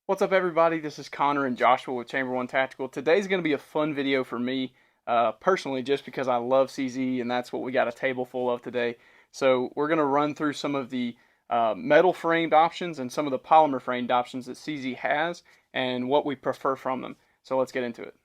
What's up, everybody? This is Connor and Joshua with Chamber One Tactical. Today's going to be a fun video for me, personally, just because I love CZ and that's what we got a table full of today. So we're going to run through some of the metal framed options and some of the polymer framed options that CZ has and what we prefer from them. So let's get into it.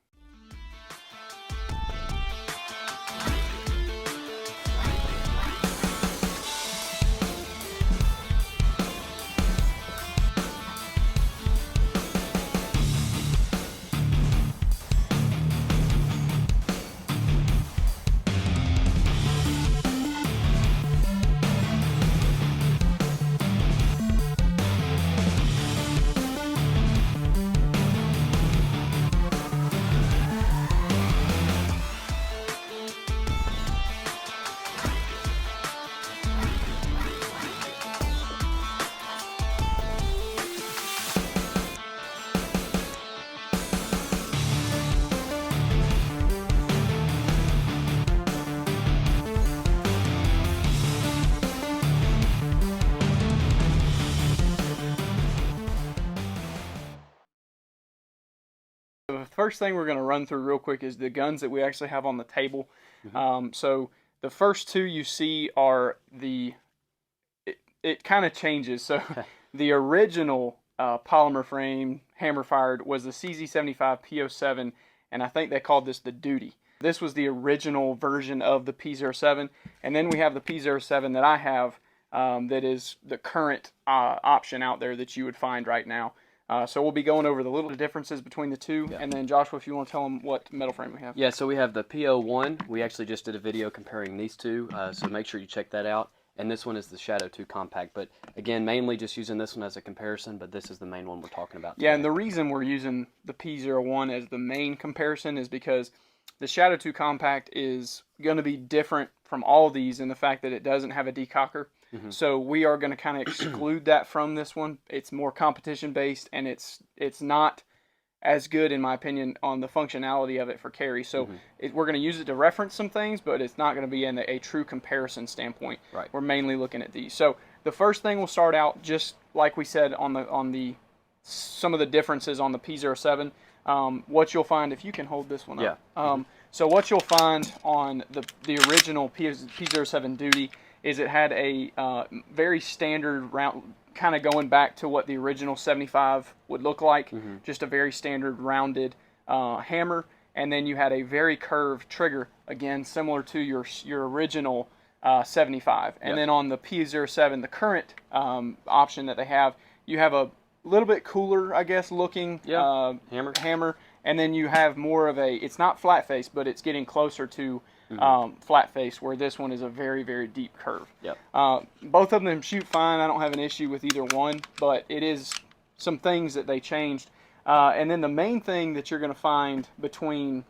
The first thing we're going to run through real quick is the guns that we actually have on the table. So the first two you see are it kind of changes. So the original polymer frame hammer fired was the CZ75 P-07, and I think they called this the Duty. This was the original version of the P-07, and then we have the P-07 that I have that is the current option out there that you would find right now. So we'll be going over the little differences between the two, and then Joshua, if you want to tell them what metal frame we have. Yeah, so we have the P-01. We actually just did a video comparing these two, so make sure you check that out. And this one is the Shadow 2 Compact, but again, mainly just using this one as a comparison, but this is the main one we're talking about today. Yeah, and the reason we're using the P-01 as the main comparison is because the Shadow 2 Compact is going to be different from all of these in the fact that it doesn't have a decocker. So we are going to kind of exclude that from this one. It's more competition based, and it's not as good, in my opinion, on the functionality of it for carry. So we're going to use it to reference some things, but it's not going to be in a true comparison standpoint. Right. We're mainly looking at these. So the first thing we'll start out, just like we said on some of the differences on the P-07. What you'll find, if you can hold this one up. So what you'll find on the original P-07 Duty is it had a very standard round, kind of going back to what the original 75 would look like, just a very standard rounded hammer, and then you had a very curved trigger, again similar to your original 75. And then on the P-07, the current option that they have, you have a little bit cooler, I guess, looking hammer, and then you have more of a, it's not flat face, but it's getting closer to flat face, where this one is a very, very deep curve. Both of them shoot fine. I don't have an issue with either one, but it is some things that they changed. And then the main thing that you're going to find between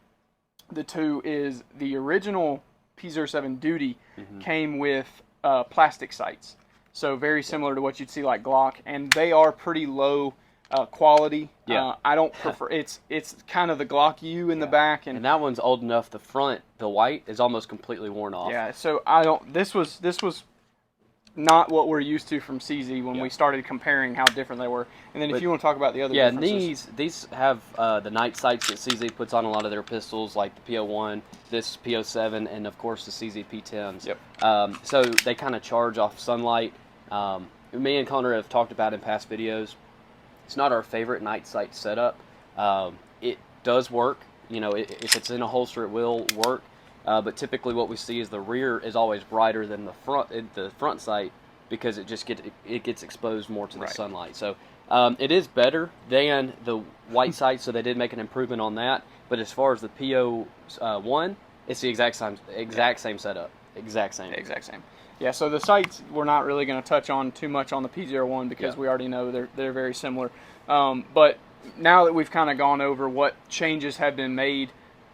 the two is the original P-07 Duty came with plastic sights. So very similar to what you'd see like Glock, and they are pretty low quality. I don't prefer, it's kind of the Glock U in the back, and that one's old enough. The front, the white, is almost completely worn off. Yeah, so this was not what we're used to from CZ when we started comparing how different they were. And then if you want to talk about the other differences. These have the night sights that CZ puts on a lot of their pistols, like the P-01, this P-07, and of course the CZ P-10s. So they kind of charge off sunlight. Me and Connor have talked about in past videos. It's not our favorite night sight setup. It does work. You know, if it's in a holster, it will work. But typically, what we see is the rear is always brighter than the front sight, because it just gets exposed more to the sunlight. So it is better than the white sight. So they did make an improvement on that. But as far as the P-01, it's the exact same setup. Exact same. Yeah, so the sights we're not really going to touch on too much on the P-01 because we already know they're very similar. But now that we've kind of gone over what changes have been made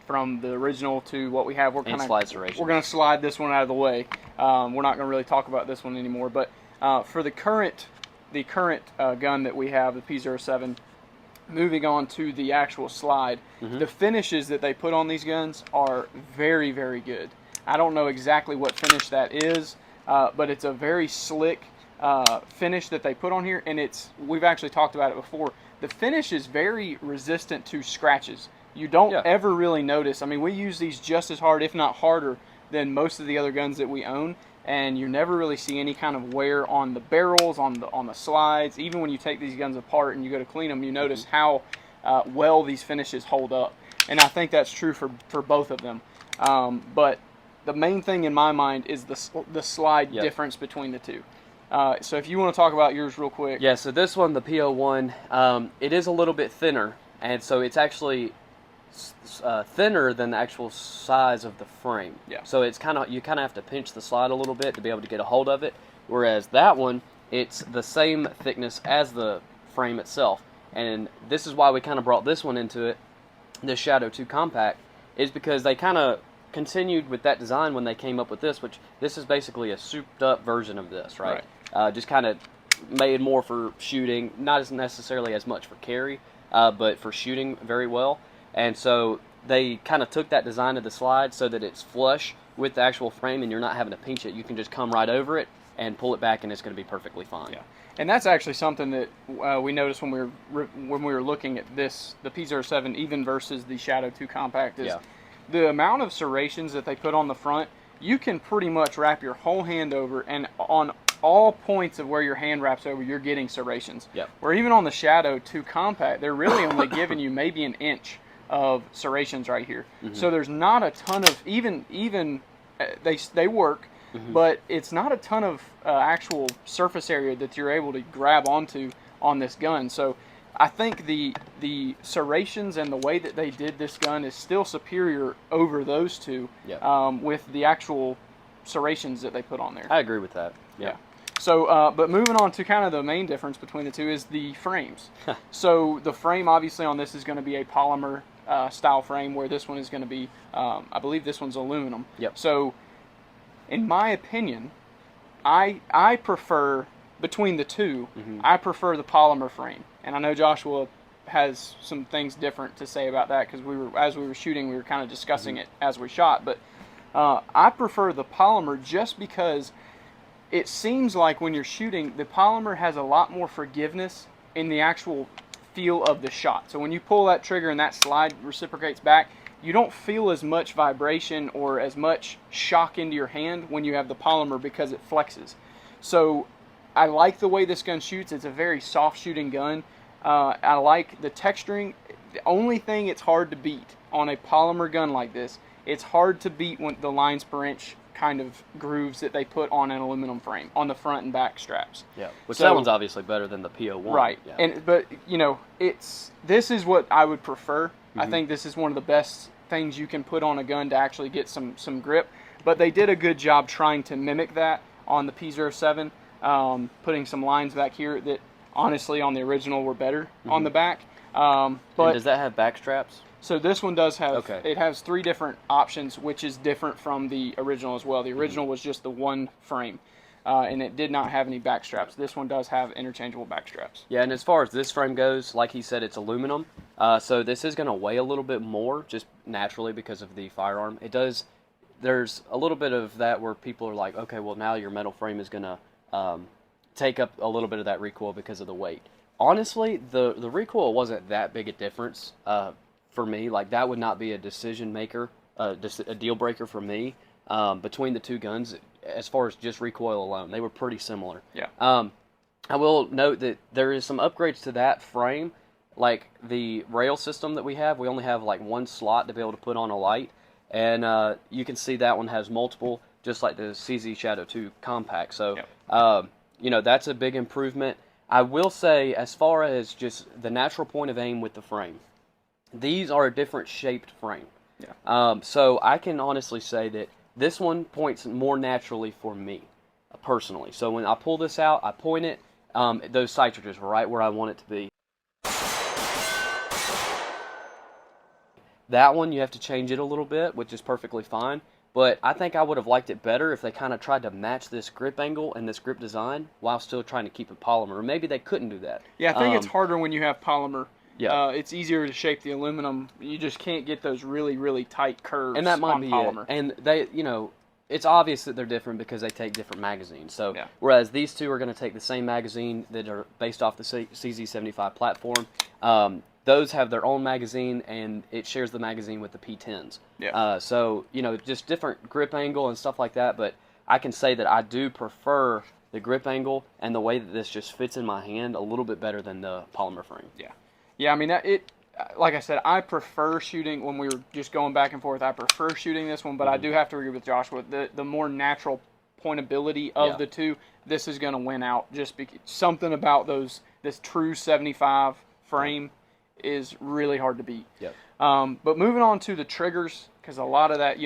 from the original to what we have, we're going to slide this one out of the way. We're not going to really talk about this one anymore. But for the current gun that we have, the P-07, moving on to the actual slide, the finishes that they put on these guns are very, very good. I don't know exactly what finish that is, but it's a very slick finish that they put on here, and we've actually talked about it before. the finish is very resistant to scratches. You don't ever really notice. I mean, we use these just as hard, if not harder, than most of the other guns that we own, and you never really see any kind of wear on the barrels, on the slides. Even when you take these guns apart and you go to clean them, you notice how well these finishes hold up. And I think that's true for both of them. But the main thing in my mind is the slide difference between the two. So if you want to talk about yours real quick. Yeah, so this one, the P-01, it is a little bit thinner, and so it's actually thinner than the actual size of the frame. Yeah. So it's you kind of have to pinch the slide a little bit to be able to get a hold of it, whereas that one, it's the same thickness as the frame itself. And this is why we kind of brought this one into it, this Shadow 2 Compact, is because they kind of continued with that design when they came up with this, which this is basically a souped up version of this, right? Just kind of made more for shooting, not as necessarily as much for carry, but for shooting very well. And so they kind of took that design of the slide so that it's flush with the actual frame and you're not having to pinch it. You can just come right over it and pull it back and it's going to be perfectly fine. Yeah. And that's actually something that we noticed when we were looking at this, the P-07 even versus the Shadow 2 Compact, is the amount of serrations that they put on the front. You can pretty much wrap your whole hand over, and on all points of where your hand wraps over, you're getting serrations. Where even on the Shadow 2 Compact, they're really only giving you maybe an inch of serrations right here. So there's not a ton of, even they work, but it's not a ton of actual surface area that you're able to grab onto on this gun. So I think the serrations and the way that they did this gun is still superior over those two, with the actual serrations that they put on there. I agree with that. Yeah. So, but moving on to kind of the main difference between the two is the frames. So the frame obviously on this is going to be a polymer style frame, where this one is going to be, I believe this one's aluminum. So in my opinion, I prefer, between the two, I prefer the polymer frame. And I know Joshua has some things different to say about that, because as we were shooting, we were kind of discussing it as we shot. But I prefer the polymer just because it seems like when you're shooting, the polymer has a lot more forgiveness in the actual feel of the shot. So when you pull that trigger and that slide reciprocates back, you don't feel as much vibration or as much shock into your hand when you have the polymer, because it flexes. So I like the way this gun shoots. It's a very soft shooting gun. I like the texturing. The only thing it's hard to beat on a polymer gun like this, it's hard to beat when the lines per inch kind of grooves that they put on an aluminum frame on the front and back straps. Which that one's obviously better than the P-01. Right. But you know, this is what I would prefer. I think this is one of the best things you can put on a gun to actually get some grip. But they did a good job trying to mimic that on the P-07, putting some lines back here that honestly on the original were better on the back. But and does that have back straps? So this one does have, it has 3 different options, which is different from the original as well. The original was just the one frame, and it did not have any back straps. This one does have interchangeable back straps. Yeah, and as far as this frame goes, like he said, it's aluminum. So this is going to weigh a little bit more, just naturally because of the firearm. It does. There's a little bit of that where people are like, okay, well now your metal frame is going to take up a little bit of that recoil because of the weight. Honestly, the recoil wasn't that big a difference for me. Like, that would not be a decision maker, a deal breaker for me between the two guns. As far as just recoil alone, they were pretty similar. I will note that there is some upgrades to that frame, like the rail system that we have. We only have like one slot to be able to put on a light, and you can see that one has multiple, just like the CZ Shadow 2 Compact. So you know, that's a big improvement. I will say, as far as just the natural point of aim with the frame, these are a different shaped frame. So I can honestly say that this one points more naturally for me, personally. So when I pull this out, I point it, those sights are just right where I want it to be. That one, you have to change it a little bit, which is perfectly fine. But I think I would have liked it better if they kind of tried to match this grip angle and this grip design while still trying to keep it polymer. Or maybe they couldn't do that. Yeah, I think it's harder when you have polymer. It's easier to shape the aluminum. You just can't get those really, really tight curves. And that might on be polymer. it. And they, you know, it's obvious that they're different because they take different magazines. So whereas these two are going to take the same magazine that are based off the CZ75 platform, those have their own magazine, and it shares the magazine with the P10s. Yeah. So, just different grip angle and stuff like that, but I can say that I do prefer the grip angle and the way that this just fits in my hand a little bit better than the polymer frame. Yeah. Yeah, I mean, like I said, I prefer shooting, when we were just going back and forth, I prefer shooting this one, but I do have to agree with Joshua. The more natural pointability of the two, this is going to win out. Just because something about this true 75 frame is really hard to beat. Yep. But moving on to the triggers, because a lot of that,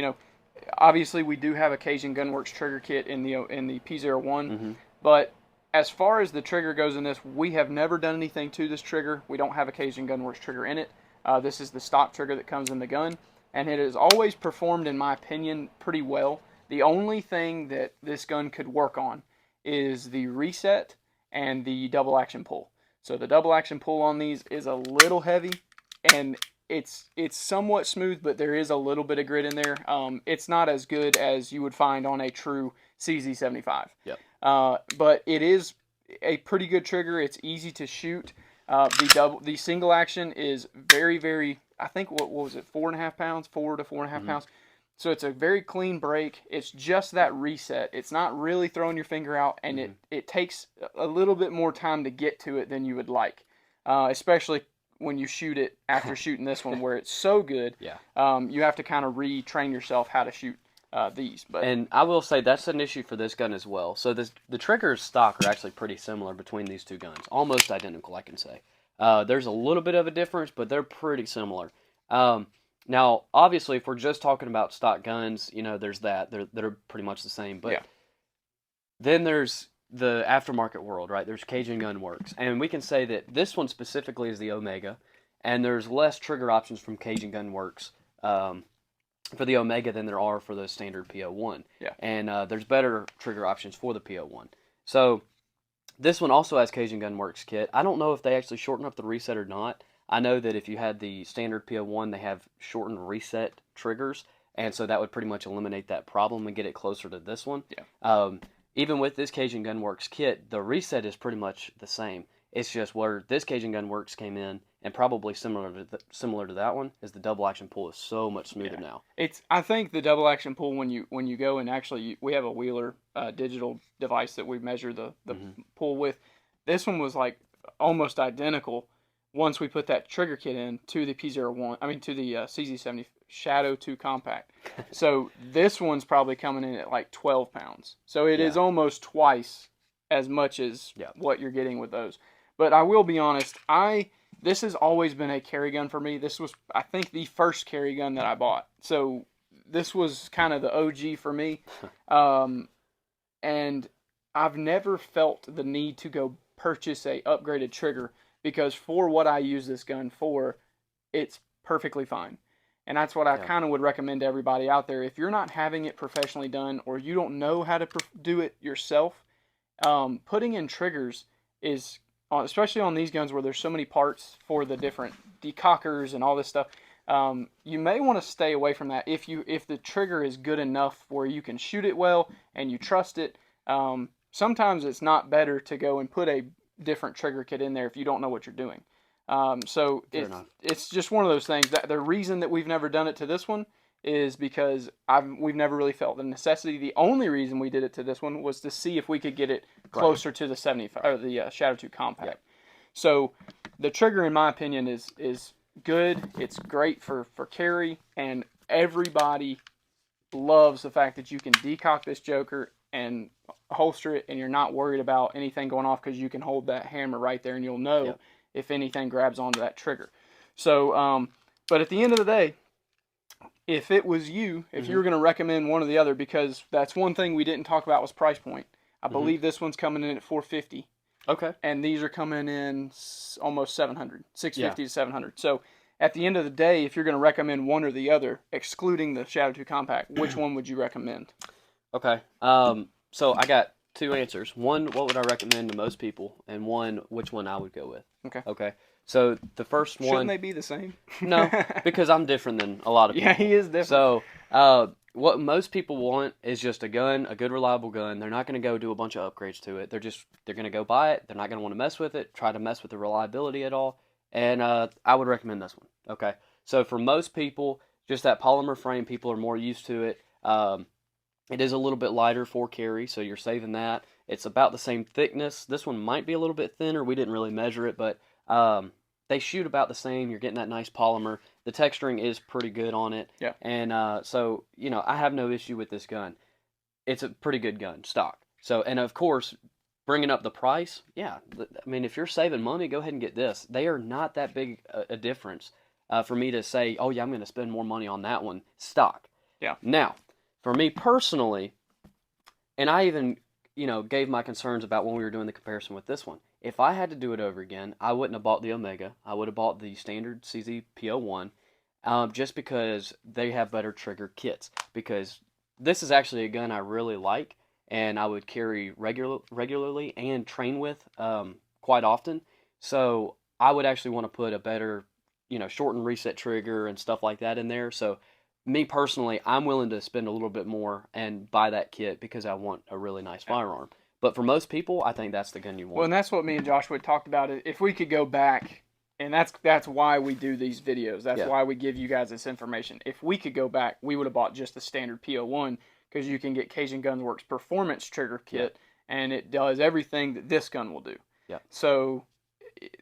obviously we do have a Cajun Gunworks trigger kit in the P-01, but as far as the trigger goes in this, we have never done anything to this trigger. We don't have a Cajun Gunworks trigger in it. This is the stock trigger that comes in the gun, and it has always performed, in my opinion, pretty well. The only thing that this gun could work on is the reset and the double action pull. So the double action pull on these is a little heavy, and it's somewhat smooth, but there is a little bit of grit in there. It's not as good as you would find on a true CZ75. Yep. But it is a pretty good trigger. It's easy to shoot. The single action is very, very, I think, what was it, 4.5 pounds, 4 to 4.5 pounds. So it's a very clean break. It's just that reset. It's not really throwing your finger out, and it takes a little bit more time to get to it than you would like, especially when you shoot it after shooting this one where it's so good. Yeah. You have to kind of retrain yourself how to shoot these. And I will say that's an issue for this gun as well. So the triggers stock are actually pretty similar between these two guns. Almost identical, I can say. There's a little bit of a difference, but they're pretty similar. Now, obviously, if we're just talking about stock guns, there's that. They're pretty much the same. But then there's the aftermarket world, right? There's Cajun Gunworks. And we can say that this one specifically is the Omega. And there's less trigger options from Cajun Gunworks for the Omega than there are for the standard P-01. Yeah. And there's better trigger options for the P-01. So this one also has Cajun Gunworks kit. I don't know if they actually shorten up the reset or not. I know that if you had the standard P-01, they have shortened reset triggers, and so that would pretty much eliminate that problem and get it closer to this one. Yeah. Even with this Cajun Gunworks kit, the reset is pretty much the same. It's just where this Cajun Gunworks came in, and probably similar to that one, is the double action pull is so much smoother now. I think the double action pull, when you go and actually, we have a Wheeler digital device that we measure the pull with. This one was like almost identical once we put that trigger kit in to the P-01, to the CZ70 Shadow 2 Compact. So this one's probably coming in at like 12 pounds. So it is almost twice as much as what you're getting with those. But I will be honest, this has always been a carry gun for me. This was, I think, the first carry gun that I bought. So this was kind of the OG for me. And I've never felt the need to go purchase a upgraded trigger, because for what I use this gun for, it's perfectly fine. And that's what I kind of would recommend to everybody out there. If you're not having it professionally done, or you don't know how to do it yourself, putting in triggers is, especially on these guns where there's so many parts for the different decockers and all this stuff, you may want to stay away from that. If the trigger is good enough where you can shoot it well and you trust it, sometimes it's not better to go and put a different trigger kit in there if you don't know what you're doing. So it's just one of those things. That the reason that we've never done it to this one is because we've never really felt the necessity. The only reason we did it to this one was to see if we could get it closer to the 75 or the Shadow 2 Compact. Yep. So the trigger, in my opinion, is good. It's great for carry, and everybody loves the fact that you can decock this joker and holster it, and you're not worried about anything going off, because you can hold that hammer right there and you'll know if anything grabs onto that trigger. So, but at the end of the day, if it was you, if you were going to recommend one or the other, because that's one thing we didn't talk about was price point. I believe this one's coming in at $450. Okay. And these are coming in almost $700, $650 to $700. So at the end of the day, if you're going to recommend one or the other, excluding the Shadow 2 Compact, which one would you recommend? Okay. So I got two answers. One, what would I recommend to most people? And one, which one I would go with. Okay. So the first one... Shouldn't they be the same? No, because I'm different than a lot of people. Yeah, he is different. So what most people want is just a gun, a good reliable gun. They're not going to go do a bunch of upgrades to it. They're going to go buy it. They're not going to want to mess with it, try to mess with the reliability at all. And I would recommend this one. Okay, so for most people, just that polymer frame, people are more used to it. It is a little bit lighter for carry, so you're saving that. It's about the same thickness. This one might be a little bit thinner. We didn't really measure it, but they shoot about the same. You're getting that nice polymer. The texturing is pretty good on it. Yeah. And so, I have no issue with this gun. It's a pretty good gun, stock. So, and of course, bringing up the price, yeah. I mean, if you're saving money, go ahead and get this. They are not that big a difference for me to say, oh, yeah, I'm going to spend more money on that one. Stock. Yeah. Now, for me personally, and I even, gave my concerns about when we were doing the comparison with this one. If I had to do it over again, I wouldn't have bought the Omega. I would have bought the standard CZ P-01 just because they have better trigger kits. Because this is actually a gun I really like and I would carry regularly and train with quite often. So I would actually want to put a better, shortened reset trigger and stuff like that in there. So me personally, I'm willing to spend a little bit more and buy that kit because I want a really nice firearm. But for most people, I think that's the gun you want. Well, and that's what me and Joshua talked about. If we could go back, and that's why we do these videos. That's why we give you guys this information. If we could go back, we would have bought just the standard P-01 because you can get Cajun Gun Works Performance Trigger Kit, and it does everything that this gun will do. Yeah. So,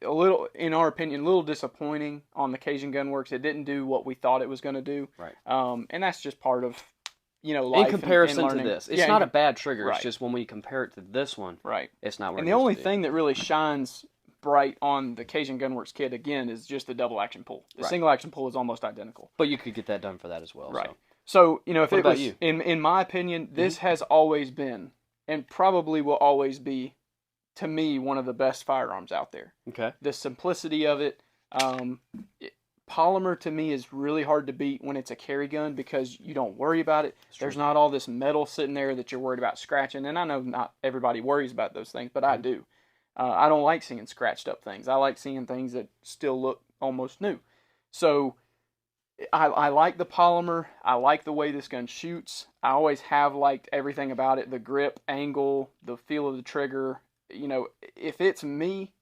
a little, in our opinion, a little disappointing on the Cajun Gun Works. It didn't do what we thought it was going to do. Right. And that's just part of life in comparison and to this. It's not a bad trigger. Right. It's just when we compare it to this one, it's not where And the only thing that really shines bright on the Cajun Gunworks kit, again, is just the double action pull. The single action pull is almost identical. But you could get that done for that as well. Right. So, if what it about was, you? in my opinion, this has always been, and probably will always be, to me, one of the best firearms out there. Okay. The simplicity of it, polymer to me is really hard to beat when it's a carry gun because you don't worry about it. There's not all this metal sitting there that you're worried about scratching. And I know not everybody worries about those things, but I do. I don't like seeing scratched up things. I like seeing things that still look almost new. So I like the polymer. I like the way this gun shoots. I always have liked everything about it. The grip, angle, the feel of the trigger. If it's me,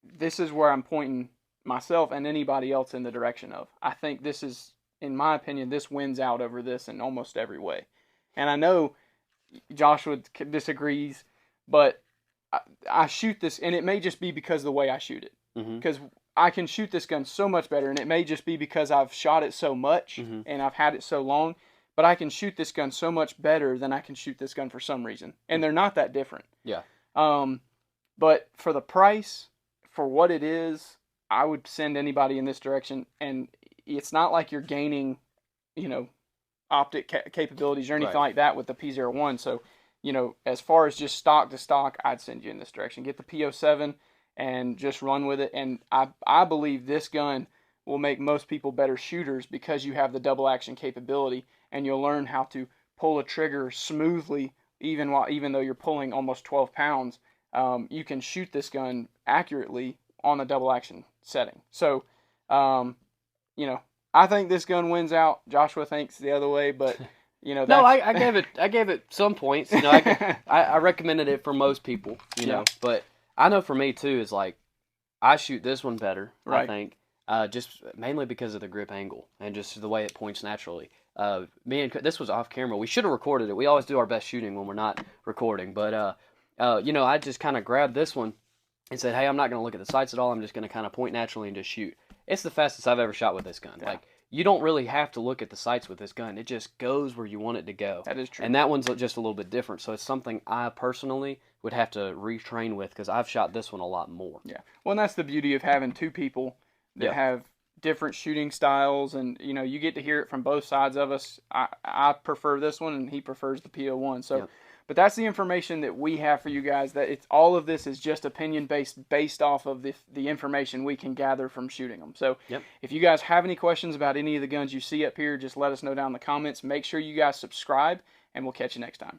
this is where I'm pointing myself and anybody else in the direction of. I think this is, in my opinion, this wins out over this in almost every way. And I know Joshua disagrees, but I shoot this, and it may just be because of the way I shoot it. Because I can shoot this gun so much better, and it may just be because I've shot it so much and I've had it so long, but I can shoot this gun so much better than I can shoot this gun for some reason. And they're not that different. Yeah. But for the price, for what it is, I would send anybody in this direction. And it's not like you're gaining, optic capabilities or anything like that with the P-01. So, as far as just stock to stock, I'd send you in this direction. Get the P-07 and just run with it. And I believe this gun will make most people better shooters because you have the double action capability, and you'll learn how to pull a trigger smoothly, even though you're pulling almost 12 pounds. You can shoot this gun accurately on the double action setting. So, I think this gun wins out. Joshua thinks the other way, but no, I gave it some points. I recommended it for most people. But I know for me too is like I shoot this one better. Right. I think just mainly because of the grip angle and just the way it points naturally. This was off camera. We should have recorded it. We always do our best shooting when we're not recording, but I just kind of grabbed this one and said, hey, I'm not going to look at the sights at all. I'm just going to kind of point naturally and just shoot. It's the fastest I've ever shot with this gun. Yeah. Like, you don't really have to look at the sights with this gun. It just goes where you want it to go. That is true. And that one's just a little bit different. So it's something I personally would have to retrain with because I've shot this one a lot more. Yeah. Well, and that's the beauty of having two people that have different shooting styles. And, you get to hear it from both sides of us. I prefer this one, and he prefers the P-01. So... But that's the information that we have for you guys. That it's all of this is just opinion based off of the information we can gather from shooting them. So if you guys have any questions about any of the guns you see up here, just let us know down in the comments. Make sure you guys subscribe, and we'll catch you next time.